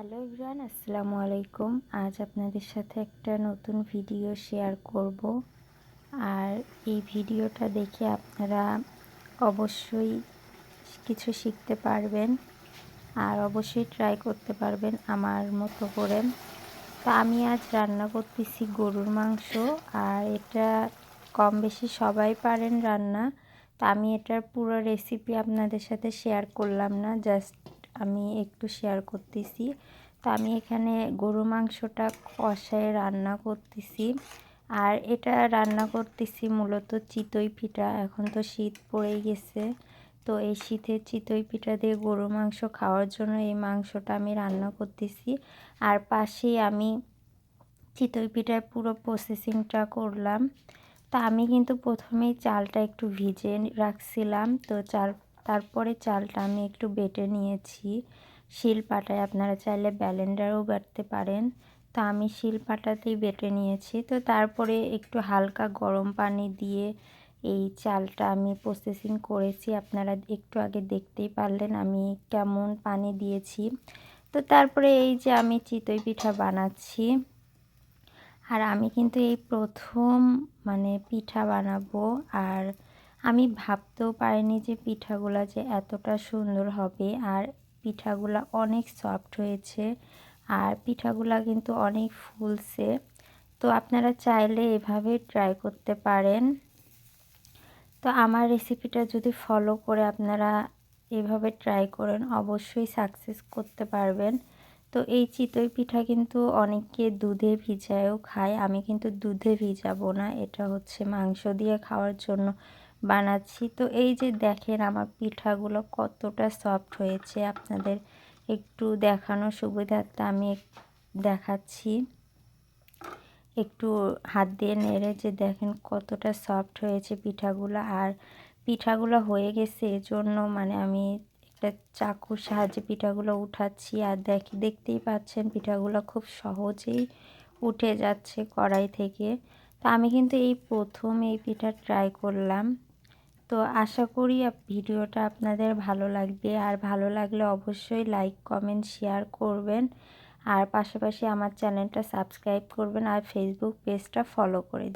Hello everyone, আসসালামু আলাইকুম। আজ আপনাদের সাথে একটা নতুন ভিডিও শেয়ার করব। আর এই ভিডিওটা দেখে আপনারা অবশ্যই কিছু শিখতে পারবেন আর অবশ্যই ট্রাই করতে পারবেন আমার মতো করে। তো আমি আজ রান্না করতেছি গরুর মাংস। আর এটা কম বেশি সবাই পারেন রান্না। তো আমি এটার পুরো রেসিপি আপনাদের সাথে শেয়ার করলাম না, জাস্ট আমি একটু শেয়ার করতেছি। তো আমি এখানে গরু মাংসটা কষায় রান্না করতেছি। আর এটা রান্না করতেছি মূলত চিতই পিঠা। এখন তো শীত পড়েই গেছে, তো এই শীতের চিতই পিঠা দিয়ে গরু মাংস খাওয়ার জন্য এই মাংসটা আমি রান্না করতেছি। আর পাশেই আমি চিতই পিঠার পুরো প্রসেসিংটা করলাম। তা আমি কিন্তু প্রথমেই চালটা একটু ভিজিয়ে রাখছিলাম। তো তারপরে চালটা আমি একটু বেটে নিয়েছি শিলপাটায়। আপনারা চাইলে ব্লেন্ডারেও বাটতে পারেন। তো আমি শিলপাটাতেই বেটে নিয়েছি। তো তারপরে একটু হালকা গরম পানি দিয়ে এই চালটা আমি প্রসেসিং করেছি। আপনারা একটু আগে দেখতেই পারলেন আমি কেমন পানি দিয়েছি। তো তারপরে এই যে আমি চিতই পিঠা বানাচ্ছি। আর আমি কিন্তু এই প্রথম পিঠা বানাবো। আর আমি ভাবতেও পারিনি যে পিঠাগুলা যে এতটা সুন্দর হবে। আর পিঠাগুলা অনেক সফট হয়েছে আর পিঠাগুলা কিন্তু অনেক ফুলছে। তো আপনারা চাইলে এভাবে ট্রাই করতে পারেন। তো আমার রেসিপিটা যদি ফলো করে আপনারা এভাবে ট্রাই করেন অবশ্যই সাকসেস করতে পারবেন। তো এই চিতই পিঠা কিন্তু অনেকে দুধে ভিজায়ও খায়। আমি কিন্তু দুধে ভিজাবো না, এটা হচ্ছে মাংস দিয়ে খাওয়ার জন্য বানাচ্ছি। তো এই যে দেখেন আমার পিঠাগুলো কতটা সফট হয়েছে, আপনাদের একটু দেখানোর সুবিধার্থে আমি দেখাচ্ছি। একটু হাত দিয়ে নেড়ে যে দেখেন কতটা সফট হয়েছে পিঠাগুলো। আর পিঠাগুলো হয়ে গেছে এজন্য আমি একটা চাকুর সাহায্যে পিঠাগুলো উঠাচ্ছি। আর দেখতেই পাচ্ছেন পিঠাগুলো খুব সহজেই উঠে যাচ্ছে কড়াই থেকে। তো আমি কিন্তু এই প্রথম এই পিঠা ট্রাই করলাম। তো আশা করি ভিডিওটা আপনাদের ভালো লাগবে। আর ভালো লাগলে অবশ্যই লাইক কমেন্ট শেয়ার করবেন। আর পাশাপাশি আমার চ্যানেলটা সাবস্ক্রাইব করবেন আর ফেসবুক পেজটা ফলো করে